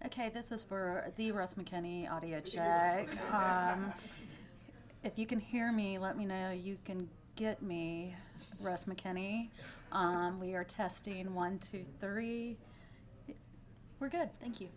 Okay, this is for the Russ McKinney audio check. If you can hear me, let me know you can get me, Russ McKinney. We are testing one, two, three. We're good. Thank you.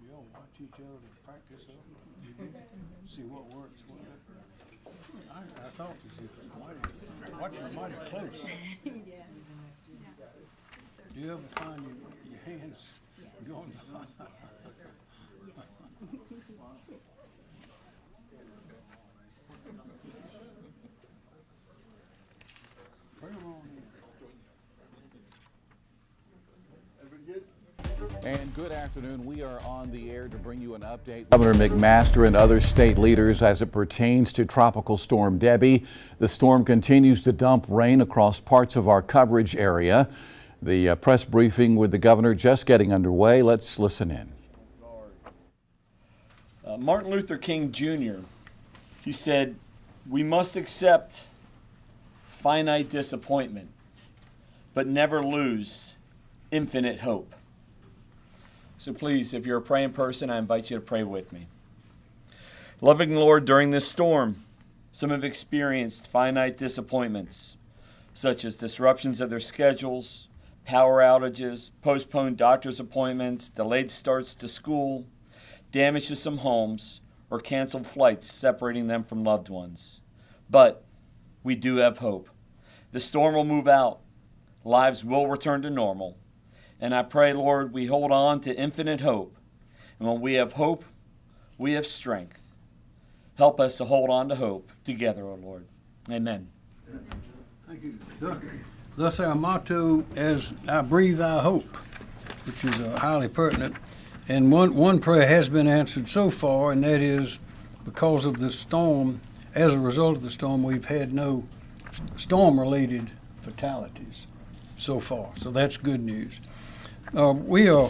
Y'all watch each other to practice up. See what works. I thought as if watching mighty close. Do you ever find your hands going by? Bring 'em on in. And good afternoon. We are on the air to bring you an update. Governor McMaster and other state leaders as it pertains to Tropical Storm Debby. The storm continues to dump rain across parts of our coverage area. The press briefing with the governor just getting underway. Let's listen in. Martin Luther King Jr., he said, "We must accept finite disappointment, but never lose infinite hope." So please, if you're a praying person, I invite you to pray with me. Loving Lord, during this storm, some have experienced finite disappointments, such as disruptions of their schedules, power outages, postponed doctor's appointments, delayed starts to school, damage to some homes, or canceled flights separating them from loved ones. But we do have hope. The storm will move out. Lives will return to normal. And I pray, Lord, we hold on to infinite hope. And when we have hope, we have strength. Help us to hold on to hope together, O Lord. Amen. Thank you. Thus our motto, as I breathe, I hope, which is highly pertinent. And one prayer has been answered so far, and that is because of the storm. As a result of the storm, we've had no storm-related fatalities so far. So that's good news. We're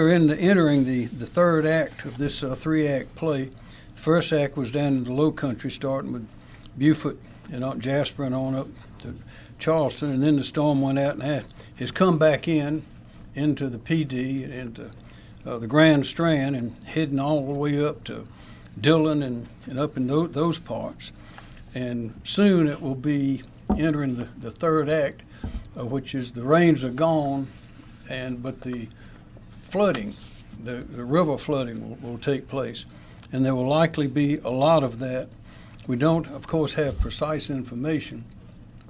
entering the third act of this three-act play. The first act was down in the Low Country, starting with Beaufort and Jasper and on up to Charleston, and then the storm went out and has come back into the PD and the Grand Strand and heading all the way up to Dillon and up in those parts. And soon it will be entering the third act, which is the rains are gone, but the flooding, the river flooding will take place. And there will likely be a lot of that. We don't, of course, have precise information,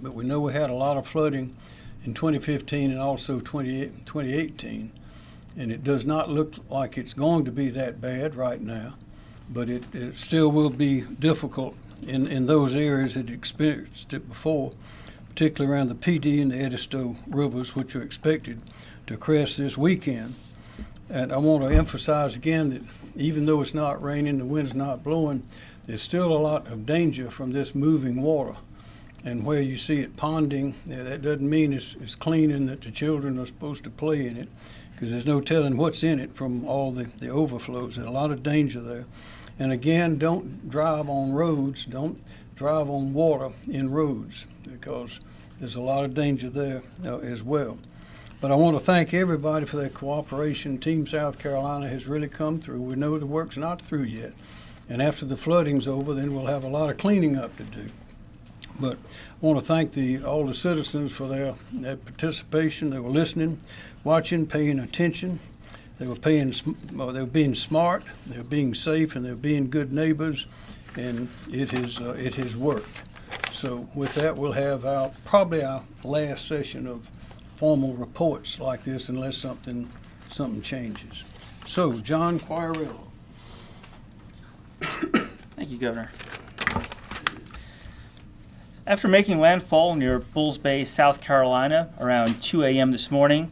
but we know we had a lot of flooding in 2015 and also 2018. And it does not look like it's going to be that bad right now, but it still will be difficult in those areas that experienced it before, particularly around the PD and the Edisto rivers, which are expected to crest this weekend. And I want to emphasize again that even though it's not raining, the wind's not blowing, there's still a lot of danger from this moving water. And where you see it ponding, that doesn't mean it's clean and that the children are supposed to play in it, because there's no telling what's in it from all the overflows. There's a lot of danger there. And again, don't drive on roads, don't drive on water in roads, because there's a lot of danger there as well. But I want to thank everybody for their cooperation. Team South Carolina has really come through. We know the work's not through yet. And after the flooding's over, then we'll have a lot of cleaning up to do. But I want to thank all the citizens for their participation. They were listening, watching, paying attention. They were being smart, they were being safe, and they were being good neighbors, and it has worked. So with that, we'll have probably our last session of formal reports like this, unless something changes. So, John Quirello. Thank you, Governor. After making landfall near Bulls Bay, South Carolina, around 2 a.m. this morning,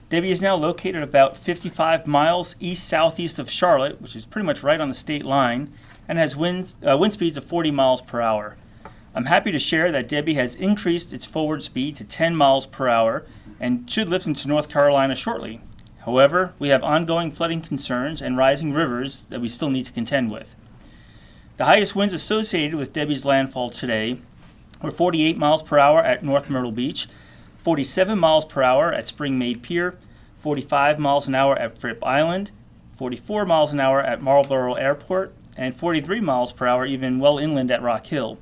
Debby is now located about 55 miles east-southeast of Charlotte, which is pretty much right on the state line, and has wind speeds of 40 miles per hour. I'm happy to share that Debby has increased its forward speed to 10 miles per hour and should lift into North Carolina shortly. However, we have ongoing flooding concerns and rising rivers that we still need to contend with. The highest winds associated with Debby's landfall today were 48 miles per hour at North Myrtle Beach, 47 miles per hour at Spring Maid Pier, 45 miles an hour at Fripp Island, 44 miles an hour at Marlborough Airport, and 43 miles per hour even well inland at Rock Hill.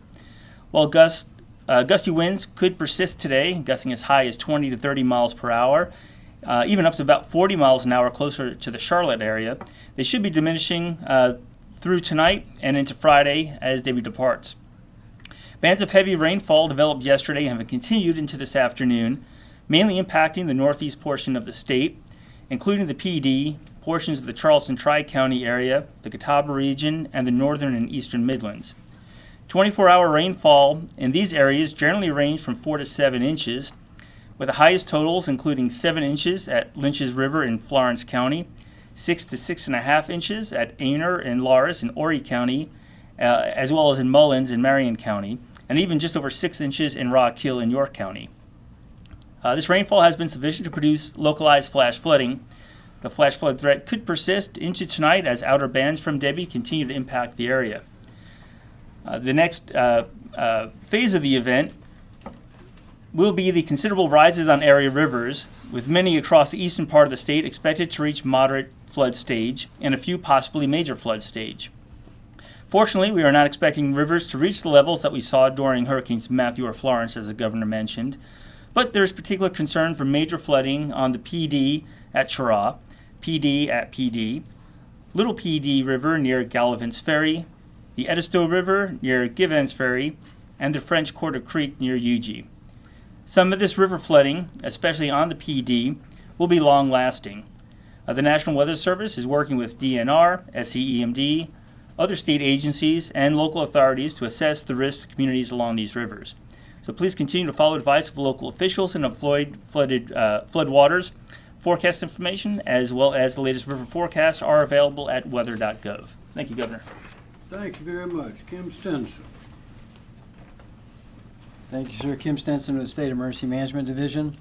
while gusty winds could persist today, gusting as high as 20 to 30 miles per hour, even up to about 40 miles an hour closer to the Charlotte area. They should be diminishing through tonight and into Friday as Debby departs. Bands of heavy rainfall developed yesterday and have continued into this afternoon, mainly impacting the northeast portion of the state, including the PD, portions of the Charleston Tri-County area, the Catawba region, and the northern and eastern Midlands. 24-hour rainfall in these areas generally range from 4 to 7 inches, with the highest totals including 7 inches at Lynch's River in Florence County, 6 to 6.5 inches at Aner and Laurus in Horry County, as well as in Mullins in Marion County, and even just over 6 inches in Rock Hill in York County. This rainfall has been sufficient to produce localized flash flooding. The flash flood threat could persist into tonight as outer bands from Debby continue to impact the area. The next phase of the event will be the considerable rises on area rivers, with many across the eastern part of the state expected to reach moderate flood stage and a few possibly major flood stage. Fortunately, we are not expecting rivers to reach the levels that we saw during Hurricanes Matthew or Florence, as the governor mentioned, but there is particular concern for major flooding on the PD at Chirraw, PD at PD, Little PD River near Galavant's Ferry, the Edisto River near Givens Ferry, and the French Quarter Creek near Yuge. Some of this river flooding, especially on the PD, will be long-lasting. The National Weather Service is working with DNR, SCEMD, other state agencies, and local authorities to assess the risk to communities along these rivers. So please continue to follow advice of local officials and avoid floodwaters. Forecast information, as well as the latest river forecasts, are available at weather.gov. Thank you, Governor. Thank you very much. Kim Stenson. Thank you, sir. Kim Stenson with the State Emergency Management Division.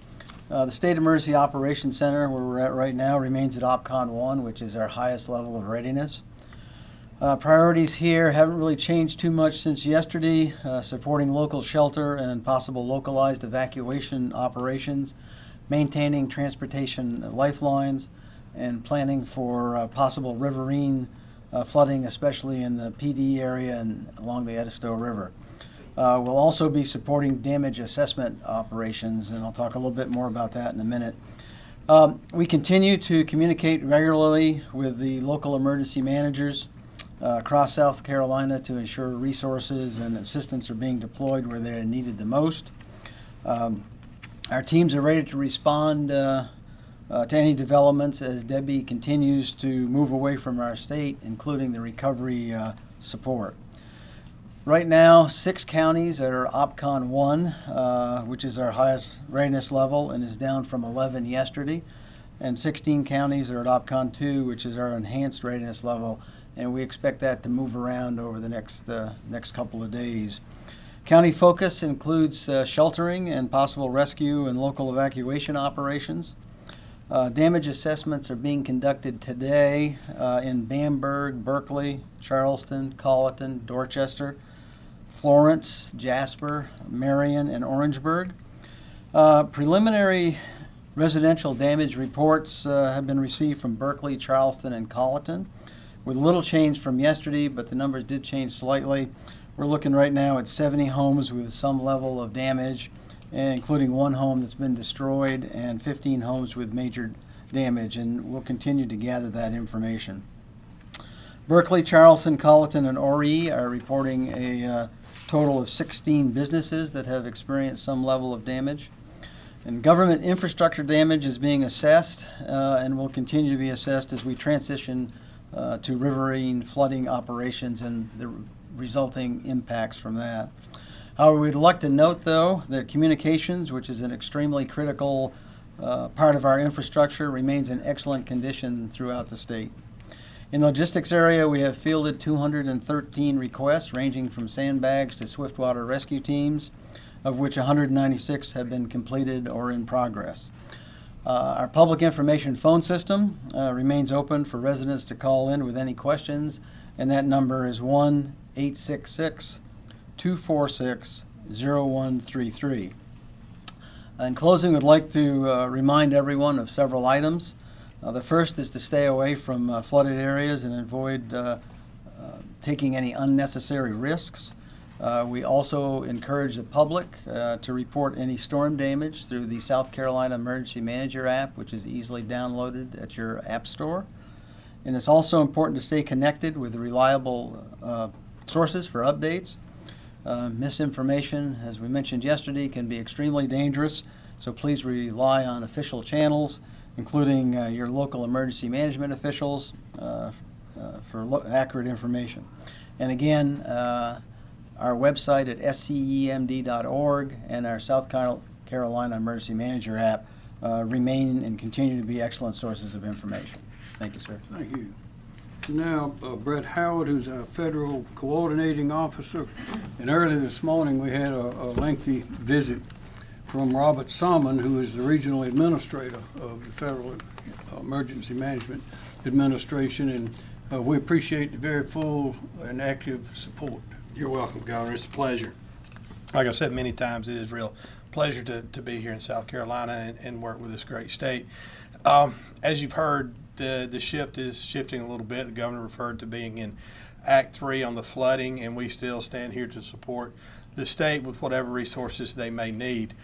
The State Emergency Operations Center, where we're at right now, remains at OPCON 1, which is our highest level of readiness. Priorities here haven't really changed too much since yesterday, supporting local shelter and possible localized evacuation operations, maintaining transportation lifelines, and planning for possible riverine flooding, especially in the PD area and along the Edisto River. We'll also be supporting damage assessment operations, and I'll talk a little bit more about that in a minute. We continue to communicate regularly with the local emergency managers across South Carolina to ensure resources and assistance are being deployed where they're needed the most. Our teams are ready to respond to any developments as Debby continues to move away from our state, including the recovery support. Right now, 6 counties are OPCON 1, which is our highest readiness level and is down from 11 yesterday, and 16 counties are at OPCON 2, which is our enhanced readiness level, and we expect that to move around over the next couple of days. County focus includes sheltering and possible rescue and local evacuation operations. Damage assessments are being conducted today in Bamberg, Berkeley, Charleston, Colleton, Dorchester, Florence, Jasper, Marion, and Orangeburg. Preliminary residential damage reports have been received from Berkeley, Charleston, and Colleton, with little change from yesterday, but the numbers did change slightly. We're looking right now at 70 homes with some level of damage, including 1 home that's been destroyed and 15 homes with major damage, and we'll continue to gather that information. Berkeley, Charleston, Colleton, and Horry are reporting a total of 16 businesses that have experienced some level of damage. And government infrastructure damage is being assessed and will continue to be assessed as we transition to riverine flooding operations and the resulting impacts from that. However, we'd like to note, though, that communications, which is an extremely critical part of our infrastructure, remains in excellent condition throughout the state. In the logistics area, we have fielded 213 requests ranging from sandbags to swiftwater rescue teams, of which 196 have been completed or in progress. Our public information phone system remains open for residents to call in with any questions, and that number is 1-866-246-0133. In closing, I'd like to remind everyone of several items. The first is to stay away from flooded areas and avoid taking any unnecessary risks. We also encourage the public to report any storm damage through the South Carolina Emergency Manager app, which is easily downloaded at your app store. And it's also important to stay connected with reliable sources for updates. Misinformation, as we mentioned yesterday, can be extremely dangerous, so please rely on official channels, including your local emergency management officials, for accurate information. And again, our website at scemd.org and our South Carolina Emergency Manager app remain and continue to be excellent sources of information. Thank you, sir. Thank you. Now, Brett Howard, who's our federal coordinating officer, and early this morning we had a lengthy visit from Robert Salmon, who is the regional administrator of the Federal Emergency Management Administration, and we appreciate the very full and active support. You're welcome, Governor. It's a pleasure. Like I said many times, it is a real pleasure to be here in South Carolina and work with this great state. As you've heard, the shift is shifting a little bit. The governor referred to being in Act 3 on the flooding, and we still stand here to support the state with whatever resources they may need.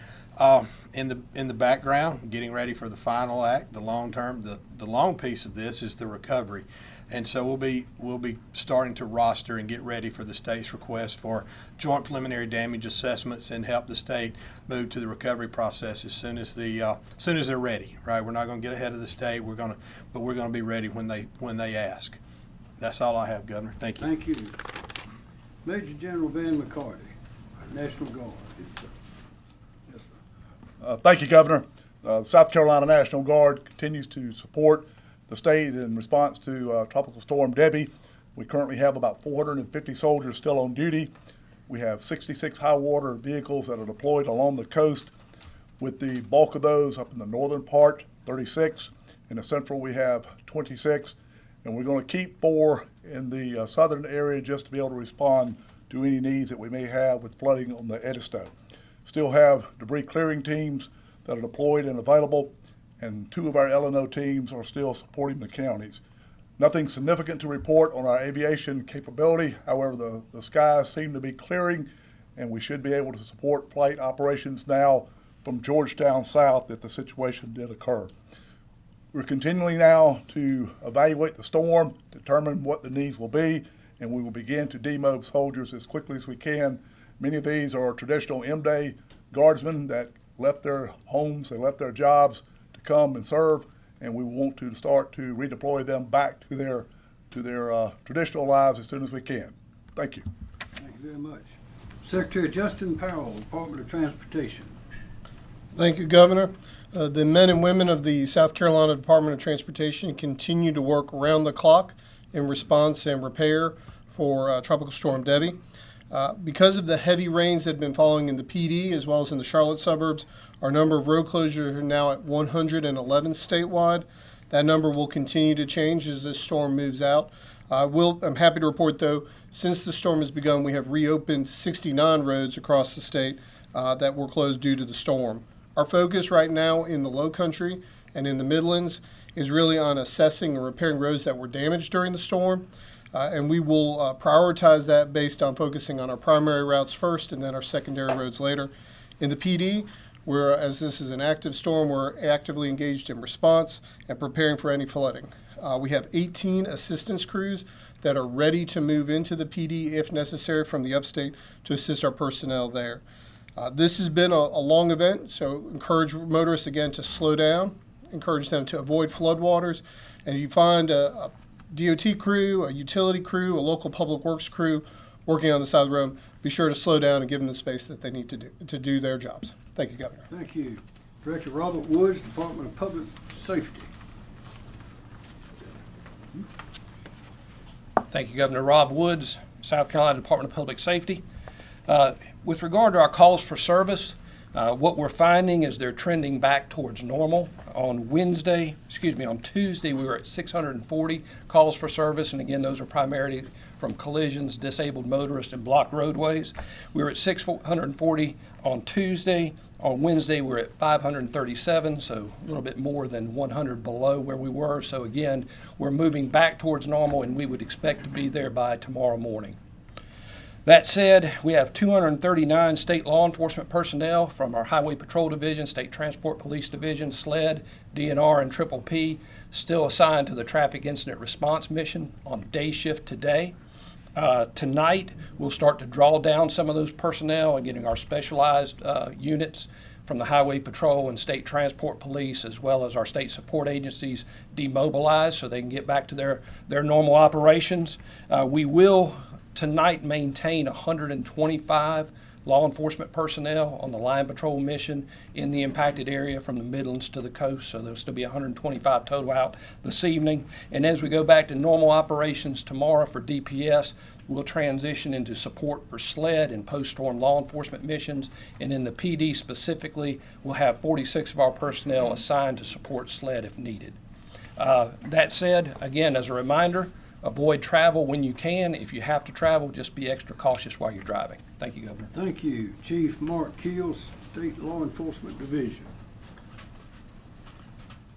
In the background, getting ready for the final act, the long term, the long piece of this is the recovery. And so we'll be starting to roster and get ready for the state's request for joint preliminary damage assessments and help the state move to the recovery process as soon as they're ready. Right, we're not going to get ahead of the state. But we're going to be ready when they ask. That's all I have, Governor. Thank you. Thank you. Major General Van McCarty, National Guard. Yes, sir. Thank you, Governor. South Carolina National Guard continues to support the state in response to Tropical Storm Debby. We currently have about 450 soldiers still on duty. We have 66 high water vehicles that are deployed along the coast, with the bulk of those up in the northern part, 36. In the central, we have 26. And we're going to keep 4 in the southern area just to be able to respond to any needs that we may have with flooding on the Edisto. Still have debris clearing teams that are deployed and available, and 2 of our LNO teams are still supporting the counties. Nothing significant to report on our aviation capability. However, the skies seem to be clearing, and we should be able to support flight operations now from Georgetown south if the situation did occur. We're continuing now to evaluate the storm, determine what the needs will be, and we will begin to demob soldiers as quickly as we can. Many of these are traditional M-Day guardsmen that left their homes, they left their jobs to come and serve, and we want to start to redeploy them back to their traditional lives as soon as we can. Thank you. Thank you very much. Secretary Justin Powell, Department of Transportation. Thank you, Governor. The men and women of the South Carolina Department of Transportation continue to work around the clock in response and repair for Tropical Storm Debby. Because of the heavy rains that have been falling in the PD as well as in the Charlotte suburbs, our number of road closures are now at 111 statewide. That number will continue to change as this storm moves out. I'm happy to report, though, since the storm has begun, we have reopened 69 roads across the state that were closed due to the storm. Our focus right now in the Low Country and in the Midlands is really on assessing and repairing roads that were damaged during the storm. And we will prioritize that based on focusing on our primary routes first and then our secondary roads later. In the PD, as this is an active storm, we're actively engaged in response and preparing for any flooding. We have 18 assistance crews that are ready to move into the PD if necessary from the upstate to assist our personnel there. This has been a long event, so encourage motorists again to slow down, encourage them to avoid floodwaters, and if you find a DOT crew, a utility crew, a local public works crew working on the side of the road, be sure to slow down and give them the space that they need to do their jobs. Thank you, Governor. Thank you. Director Robert Woods, Department of Public Safety. Thank you, Governor. Rob Woods, South Carolina Department of Public Safety. With regard to our calls for service, what we're finding is they're trending back towards normal. On Tuesday, we were at 640 calls for service, and again, those are primarily from collisions, disabled motorists, and blocked roadways. We were at 640 on Tuesday. On Wednesday, we're at 537, so a little bit more than 100 below where we were. So again, we're moving back towards normal, and we would expect to be there by tomorrow morning. That said, we have 239 state law enforcement personnel from our Highway Patrol Division, State Transport Police Division, SLED, DNR, and Triple P still assigned to the Traffic Incident Response Mission on day shift today. Tonight, we'll start to draw down some of those personnel and getting our specialized units from the Highway Patrol and State Transport Police, as well as our state support agencies, demobilized so they can get back to their normal operations. We will tonight maintain 125 law enforcement personnel on the line patrol mission in the impacted area from the Midlands to the coast, so there'll still be 125 total out this evening. And as we go back to normal operations tomorrow for DPS, we'll transition into support for SLED and post-storm law enforcement missions, and in the PD specifically, we'll have 46 of our personnel assigned to support SLED if needed. That said, again, as a reminder, avoid travel when you can. If you have to travel, just be extra cautious while you're driving. Thank you, Governor. Thank you. Chief Mark Keel, State Law Enforcement Division.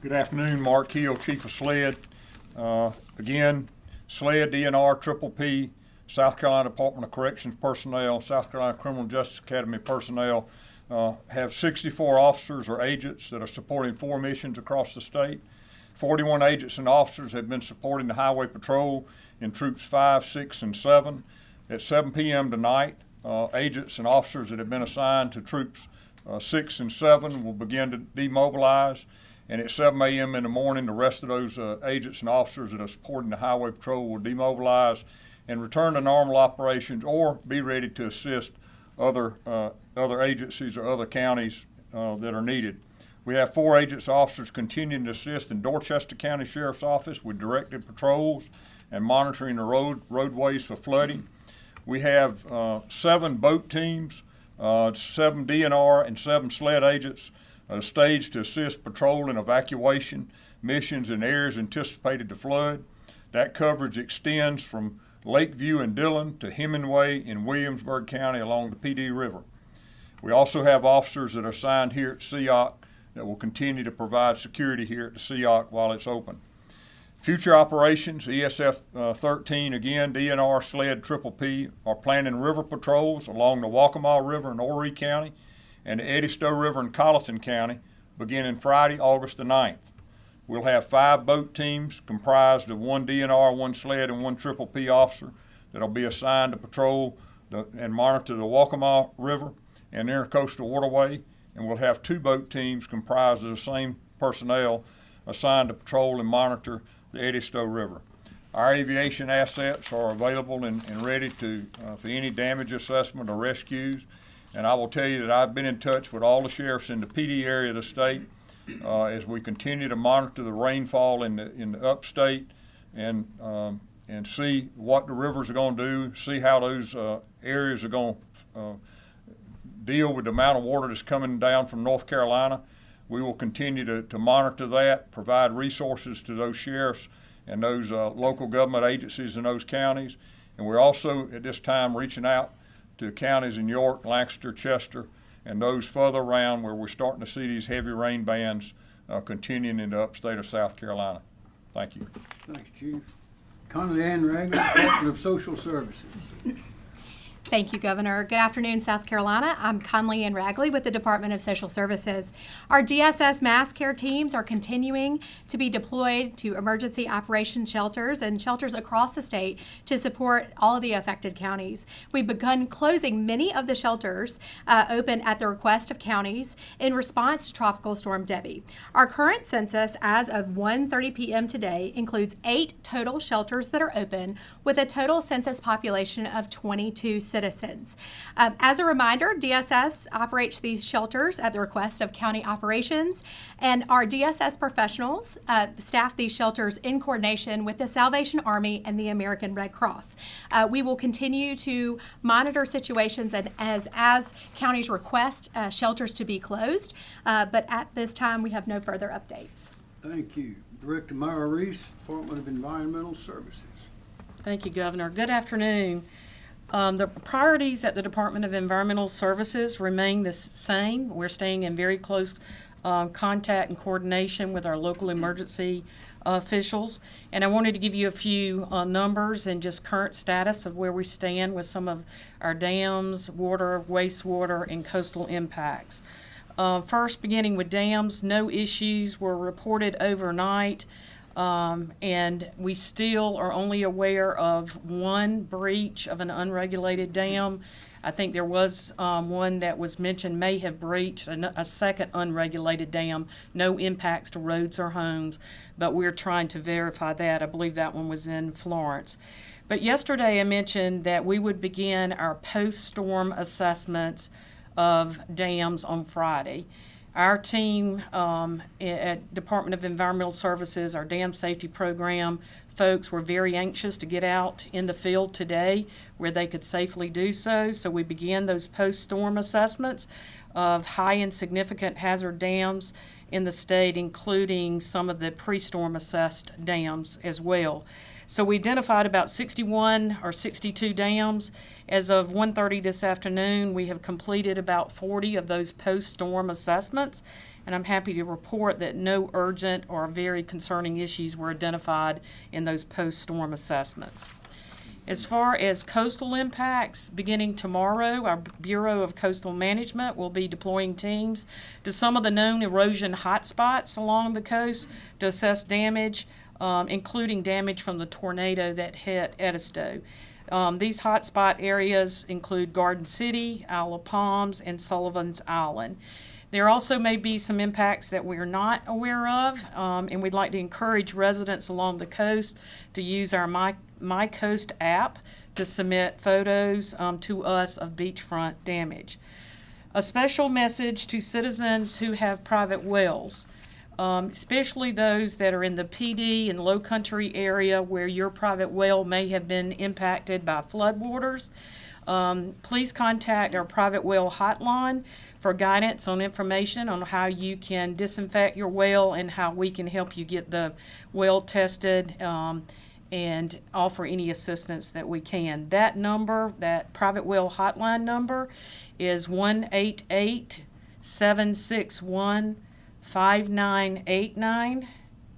Good afternoon, Mark Keel, Chief of SLED. Again, SLED, DNR, Triple P, South Carolina Department of Corrections personnel, South Carolina Criminal Justice Academy personnel have 64 officers or agents that are supporting 4 missions across the state. 41 agents and officers have been supporting the Highway Patrol in Troops 5, 6, and 7. At 7 p.m. tonight, agents and officers that have been assigned to Troops 6 and 7 will begin to demobilize. And at 7 a.m. in the morning, the rest of those agents and officers that are supporting the Highway Patrol will demobilize and return to normal operations or be ready to assist other agencies or other counties that are needed. We have 4 agents and officers continuing to assist in Dorchester County Sheriff's Office with directed patrols and monitoring the roadways for flooding. We have 7 boat teams, 7 DNR and 7 SLED agents staged to assist patrol and evacuation missions in areas anticipated to flood. That coverage extends from Lakeview and Dillon to Hemingway in Williamsburg County along the PD River. We also have officers that are assigned here at SEOC that will continue to provide security here at the SEOC while it's open. Future operations, ESF 13, again, DNR, SLED, Triple P are planning river patrols along the Waccamaw River in Horry County and the Edisto River in Colleton County beginning Friday, August the 9th. We'll have 5 boat teams comprised of 1 DNR, 1 SLED, and 1 Triple P officer that'll be assigned to patrol and monitor the Waccamaw River and Intercoastal Waterway. And we'll have 2 boat teams comprised of the same personnel assigned to patrol and monitor the Edisto River. Our aviation assets are available and ready for any damage assessment or rescues. And I will tell you that I've been in touch with all the sheriffs in the PD area of the state as we continue to monitor the rainfall in the upstate and see what the rivers are going to do, see how those areas are going to deal with the amount of water that's coming down from North Carolina. We will continue to monitor that, provide resources to those sheriffs and those local government agencies in those counties. And we're also at this time reaching out to counties in York, Lancaster, Chester, and those further around where we're starting to see these heavy rain bands continuing in the upstate of South Carolina. Thank you. Thanks, Chief. Conley Ann Ragley, Department of Social Services. Thank you, Governor. Good afternoon, South Carolina. I'm Conley Ann Ragley with the Department of Social Services. Our DSS mass care teams are continuing to be deployed to emergency operations shelters and shelters across the state to support all of the affected counties. We've begun closing many of the shelters open at the request of counties in response to Tropical Storm Debby. Our current census as of 1:30 p.m. today includes 8 total shelters that are open with a total census population of 22 citizens. As a reminder, DSS operates these shelters at the request of county operations, and our DSS professionals staff these shelters in coordination with the Salvation Army and the American Red Cross. We will continue to monitor situations and as counties request shelters to be closed, but at this time we have no further updates. Thank you. Director Myra Reese, Department of Environmental Services. Thank you, Governor. Good afternoon. The priorities at the Department of Environmental Services remain the same. We're staying in very close contact and coordination with our local emergency officials. And I wanted to give you a few numbers and just current status of where we stand with some of our dams, water, wastewater, and coastal impacts. First, beginning with dams, no issues were reported overnight. And we still are only aware of one breach of an unregulated dam. I think there was one that was mentioned may have breached a second unregulated dam. No impacts to roads or homes, but we're trying to verify that. I believe that one was in Florence. But yesterday I mentioned that we would begin our post-storm assessments of dams on Friday. Our team at Department of Environmental Services, our dam safety program folks were very anxious to get out in the field today where they could safely do so. So we began those post-storm assessments of high and significant hazard dams in the state, including some of the pre-storm assessed dams as well. So we identified about 61 or 62 dams. As of 1:30 this afternoon, we have completed about 40 of those post-storm assessments, and I'm happy to report that no urgent or very concerning issues were identified in those post-storm assessments. As far as coastal impacts, beginning tomorrow, our Bureau of Coastal Management will be deploying teams to some of the known erosion hotspots along the coast to assess damage, including damage from the tornado that hit Edisto. These hotspot areas include Garden City, Isle of Palms, and Sullivan's Island. There also may be some impacts that we're not aware of, and we'd like to encourage residents along the coast to use our My Coast app to submit photos to us of beachfront damage. A special message to citizens who have private wells, especially those that are in the PD and low country area where your private well may have been impacted by floodwaters. Please contact our private well hotline for guidance on information on how you can disinfect your well and how we can help you get the well tested and offer any assistance that we can. That number, that private well hotline number, is 1-888-761-5989.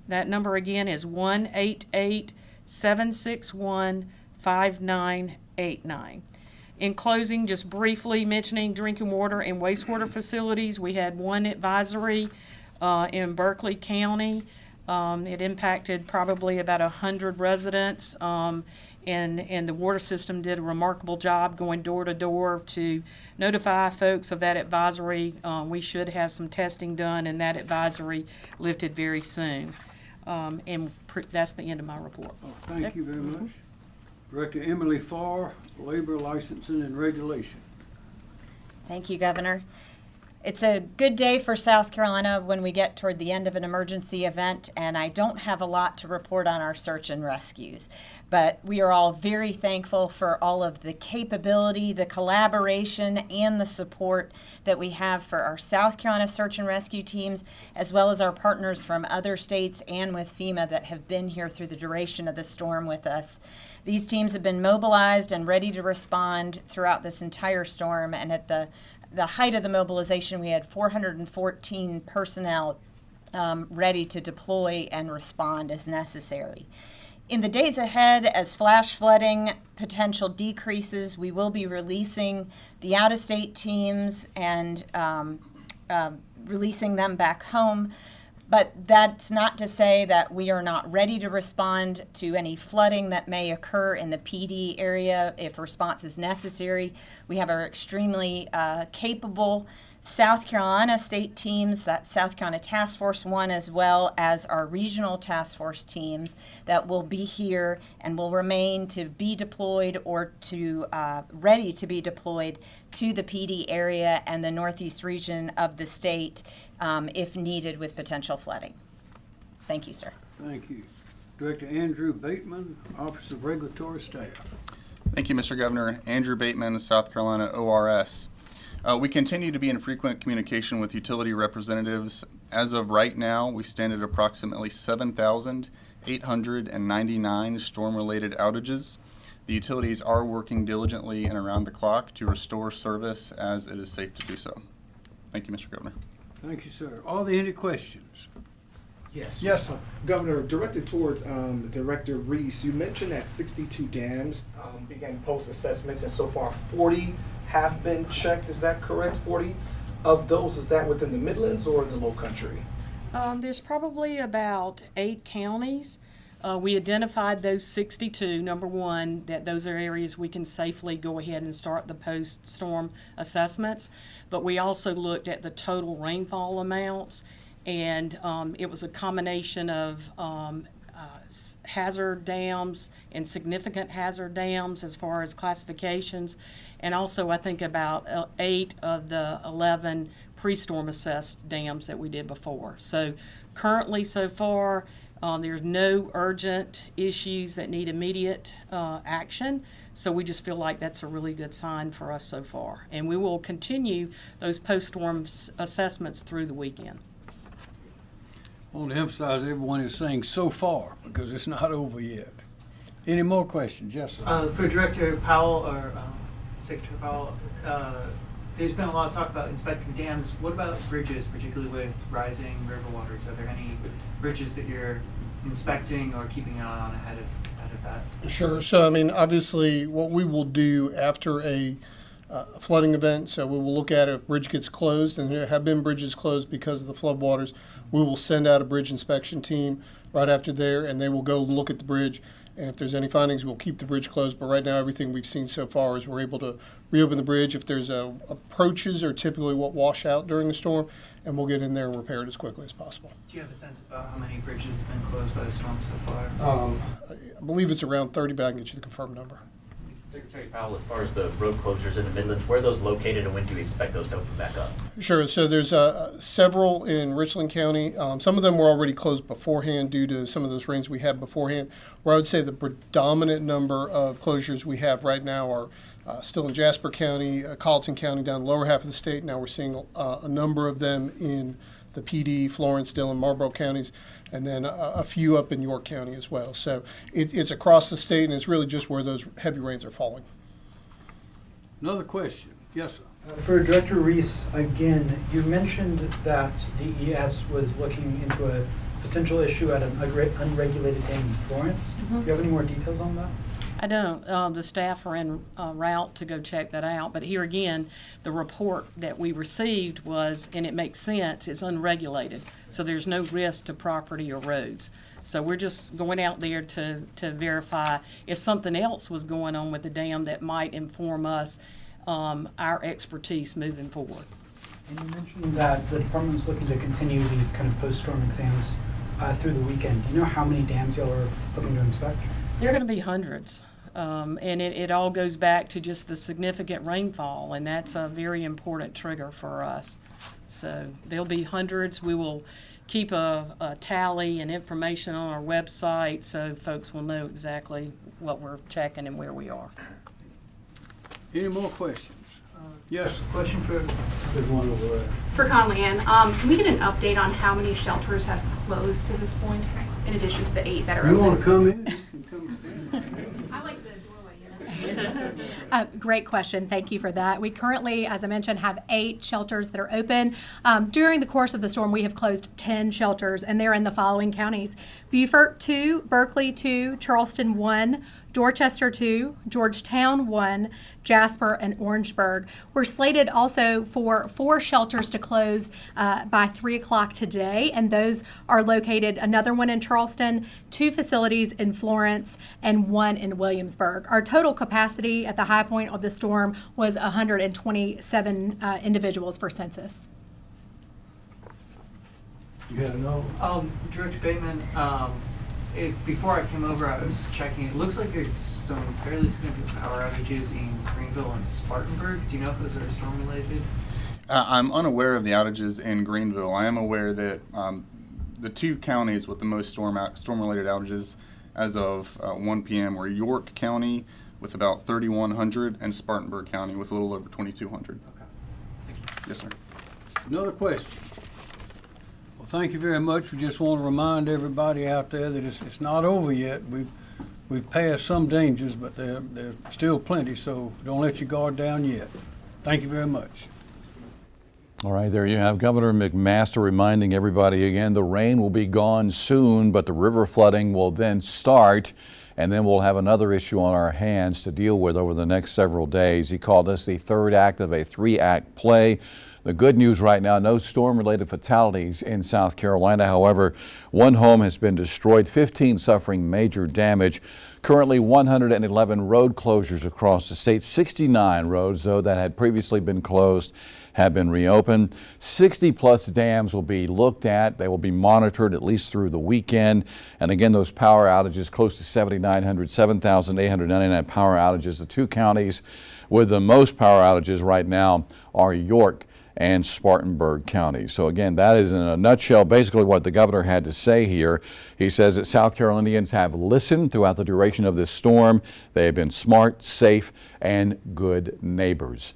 That number again is 1-888-761-5989. In closing, just briefly mentioning drinking water and wastewater facilities, we had one advisory in Berkeley County. It impacted probably about 100 residents, and the water system did a remarkable job going door to door to notify folks of that advisory. We should have some testing done, and that advisory lifted very soon. That's the end of my report. Oh, thank you very much. Director Emily Farr, Labor Licensing and Regulation. Thank you, Governor. It's a good day for South Carolina when we get toward the end of an emergency event, and I don't have a lot to report on our search and rescues. But we are all very thankful for all of the capability, the collaboration, and the support that we have for our South Carolina search and rescue teams, as well as our partners from other states and with FEMA that have been here through the duration of the storm with us. These teams have been mobilized and ready to respond throughout this entire storm, and at the height of the mobilization, we had 414 personnel ready to deploy and respond as necessary. In the days ahead, as flash flooding potential decreases, we will be releasing the out-of-state teams and releasing them back home. But that's not to say that we are not ready to respond to any flooding that may occur in the PD area if response is necessary. We have our extremely capable South Carolina state teams, that's South Carolina Task Force 1, as well as our regional task force teams that will be here and will remain to be deployed or to ready to be deployed to the PD area and the northeast region of the state if needed with potential flooding. Thank you, sir. Thank you. Director Andrew Bateman, Office of Regulatory Staff. Thank you, Mr. Governor. Andrew Bateman, South Carolina ORS. We continue to be in frequent communication with utility representatives. As of right now, we stand at approximately 7,899 storm-related outages. The utilities are working diligently and around the clock to restore service as it is safe to do so. Thank you, Mr. Governor. Thank you, sir. Are there any questions? Yes. Yes, sir. Governor, directed towards Director Reese, you mentioned that 62 dams began post-assessments, and so far 40 have been checked. Is that correct? 40 of those, is that within the Midlands or the Low Country? There's probably about 8 counties. We identified those 62, number one, that those are areas we can safely go ahead and start the post-storm assessments. But we also looked at the total rainfall amounts, and it was a combination of hazard dams and significant hazard dams as far as classifications, and also I think about 8 of the 11 pre-storm assessed dams that we did before. So currently, so far, there's no urgent issues that need immediate action. So we just feel like that's a really good sign for us so far. And we will continue those post-storm assessments through the weekend. I want to emphasize everyone is saying so far because it's not over yet. Any more questions? Yes, sir. For Director Powell or Secretary Powell, there's been a lot of talk about inspecting dams. What about bridges, particularly with rising river waters? Are there any bridges that you're inspecting or keeping an eye on ahead of that? Sure. So, I mean, obviously, what we will do after a flooding event, so we will look at if a bridge gets closed, and there have been bridges closed because of the flood waters. We will send out a bridge inspection team right after there, and they will go look at the bridge. And if there's any findings, we'll keep the bridge closed. But right now, everything we've seen so far is we're able to reopen the bridge. If there's approaches are typically what wash out during the storm, and we'll get in there and repair it as quickly as possible. Do you have a sense about how many bridges have been closed by the storm so far? I believe it's around 30, but I can get you the confirmed number. Secretary Powell, as far as the road closures in the Midlands, where are those located and when do you expect those to open back up? Sure. So there's several in Richland County. Some of them were already closed beforehand due to some of those rains we had beforehand. Where I would say the predominant number of closures we have right now are still in Jasper County, Colleton County down the lower half of the state. Now we're seeing a number of them in the PD, Florence, Dillon, Marlboro counties, and then a few up in York County as well. So it's across the state, and it's really just where those heavy rains are falling. Another question. Yes, sir. For Director Reese, again, you mentioned that DES was looking into a potential issue at an unregulated dam in Florence. Do you have any more details on that? I don't. The staff are en route to go check that out. But here again, the report that we received was, and it makes sense, it's unregulated. So there's no risk to property or roads. So we're just going out there to verify if something else was going on with the dam that might inform us our expertise moving forward. And you mentioned that the department was looking to continue these kind of post-storm exams through the weekend. Do you know how many dams y'all are looking to inspect? There are going to be hundreds. And it all goes back to just the significant rainfall, and that's a very important trigger for us. So there'll be hundreds. We will keep a tally and information on our website so folks will know exactly what we're checking and where we are. Any more questions? Yes. Question for Conley Ann. Can we get an update on how many shelters have closed to this point, in addition to the 8 that are open? You want to come in? You can come in. I like the doorway. Great question. Thank you for that. We currently, as I mentioned, have 8 shelters that are open. During the course of the storm, we have closed 10 shelters, and they're in the following counties: Beaufort 2, Berkeley 2, Charleston 1, Dorchester 2, Georgetown 1, Jasper, and Orangeburg. We're slated also for 4 shelters to close by 3 o'clock today, and those are located, another one in Charleston, 2 facilities in Florence, and 1 in Williamsburg. Our total capacity at the high point of the storm was 127 individuals for census. You got to know. Director Bateman, before I came over, I was checking. It looks like there's some fairly significant power outages in Greenville and Spartanburg. Do you know if those are storm related? I'm unaware of the outages in Greenville. I am aware that the 2 counties with the most storm-related outages as of 1 p.m. were York County with about 3,100 and Spartanburg County with a little over 2,200. Okay. Thank you. Yes, sir. Another question. Well, thank you very much. We just want to remind everybody out there that it's not over yet. We've passed some dangers, but there's still plenty, so don't let your guard down yet. Thank you very much. All right, there you have Governor McMaster reminding everybody again the rain will be gone soon, but the river flooding will then start, and then we'll have another issue on our hands to deal with over the next several days. He called this the third act of a three-act play. The good news right now, no storm-related fatalities in South Carolina. However, one home has been destroyed, 15 suffering major damage. Currently 111 road closures across the state. 69 roads, though, that had previously been closed have been reopened. 60-plus dams will be looked at. They will be monitored at least through the weekend. And again, those power outages, close to 7,900, 7,899 power outages. The two counties with the most power outages right now are York and Spartanburg County. So again, that is in a nutshell basically what the governor had to say here. He says that South Carolinians have listened throughout the duration of this storm. They have been smart, safe, and good neighbors.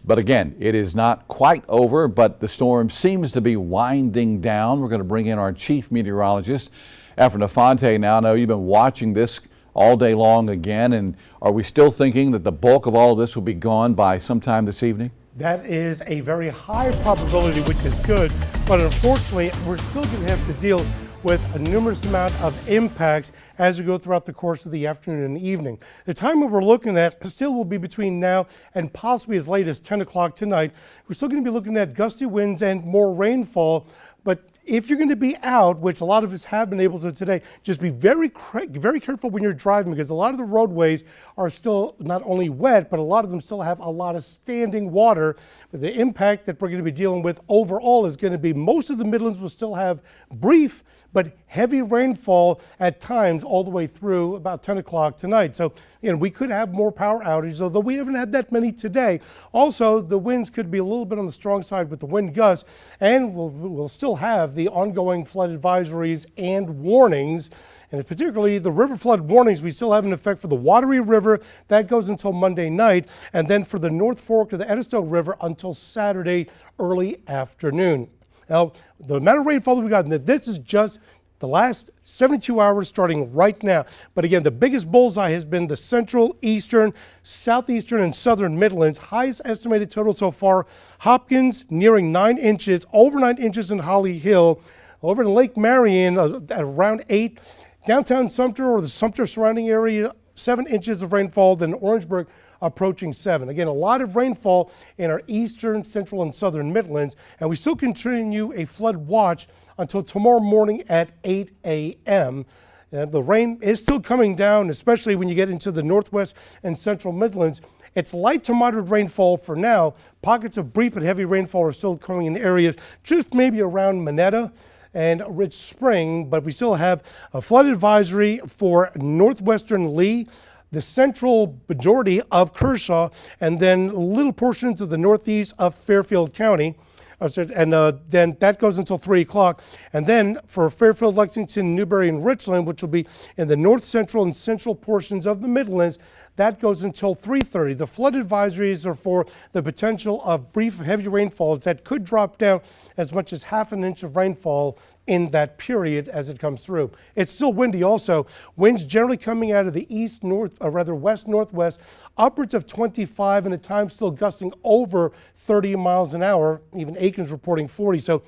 But again, it is not quite over, but the storm seems to be winding down. We're going to bring in our chief meteorologist, Efren Afonte. Now, I know you've been watching this all day long again, and are we still thinking that the bulk of all of this will be gone by sometime this evening? That is a very high probability, which is good, but unfortunately, we're still going to have to deal with a numerous amount of impacts as we go throughout the course of the afternoon and evening. The time that we're looking at still will be between now and possibly as late as 10 o'clock tonight. We're still going to be looking at gusty winds and more rainfall, but if you're going to be out, which a lot of us have been able to today, just be very careful when you're driving, because a lot of the roadways are still not only wet, but a lot of them still have a lot of standing water. But the impact that we're going to be dealing with overall is going to be most of the Midlands will still have brief but heavy rainfall at times all the way through about 10 o'clock tonight. So, we could have more power outages, although we haven't had that many today. Also, the winds could be a little bit on the strong side with the wind gusts, and we'll still have the ongoing flood advisories and warnings. And particularly the river flood warnings we still have in effect for the Wateree River. That goes until Monday night, and then for the North Fork of the Edisto River until Saturday early afternoon. Now, the amount of rainfall that we got, this is just the last 72 hours starting right now. But again, the biggest bullseye has been the central, eastern, southeastern, and southern Midlands. Highest estimated total so far, Hopkins nearing 9 inches, over 9 inches in Holly Hill, over in Lake Marion at around 8. Downtown Sumter or the Sumter surrounding area, 7 inches of rainfall, then Orangeburg approaching 7. Again, a lot of rainfall in our eastern, central, and southern Midlands, and we still continue a flood watch until tomorrow morning at 8 a.m. The rain is still coming down, especially when you get into the northwest and central Midlands. It's light to moderate rainfall for now. Pockets of brief but heavy rainfall are still coming in areas just maybe around Monetta and Rich Spring, but we still have a flood advisory for northwestern Lee, the central majority of Kershaw, and then little portions of the northeast of Fairfield County. And then that goes until 3 o'clock. And then for Fairfield, Lexington, Newberry, and Richland, which will be in the north central and central portions of the Midlands, that goes until 3:30. The flood advisories are for the potential of brief heavy rainfalls that could drop down as much as half an inch of rainfall in that period as it comes through. It's still windy also. Winds generally coming out of the west-northwest, upwards of 25, and at times still gusting over 30 miles an hour, even Aiken's reporting 40. So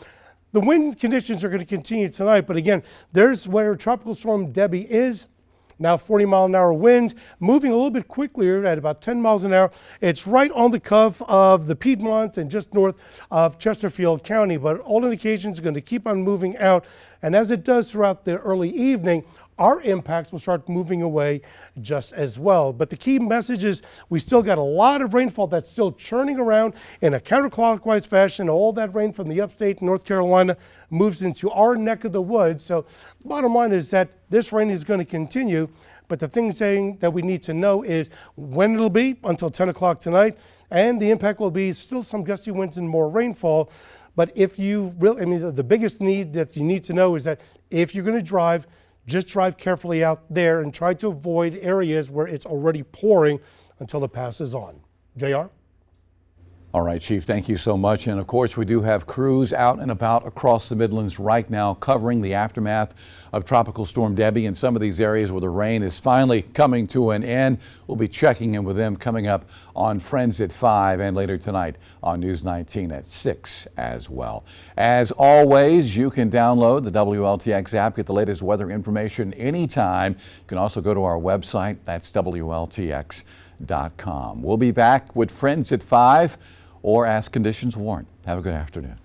the wind conditions are going to continue tonight, but again, there's where Tropical Storm Debby is. Now 40-mile-an-hour winds, moving a little bit quicker at about 10 miles an hour. It's right on the cuff of the Piedmont and just north of Chesterfield County, but all indications are going to keep on moving out. And as it does throughout the early evening, our impacts will start moving away just as well. But the key message is we still got a lot of rainfall that's still churning around in a counterclockwise fashion. All that rain from the upstate North Carolina moves into our neck of the woods. So the bottom line is that this rain is going to continue. But the thing saying that we need to know is when it'll be until 10 o'clock tonight. And the impact will be still some gusty winds and more rainfall. But if you really, the biggest need that you need to know is that if you're going to drive, just drive carefully out there and try to avoid areas where it's already pouring until it passes on. JR? All right, Chief, thank you so much. And of course, we do have crews out and about across the Midlands right now covering the aftermath of Tropical Storm Debby in some of these areas where the rain is finally coming to an end. We'll be checking in with them coming up on Friends at 5 and later tonight on News 19 at 6 as well. As always, you can download the WLTX app, get the latest weather information anytime. You can also go to our website, that's WLTX.com. We'll be back with Friends at 5 or as conditions warrant. Have a good afternoon.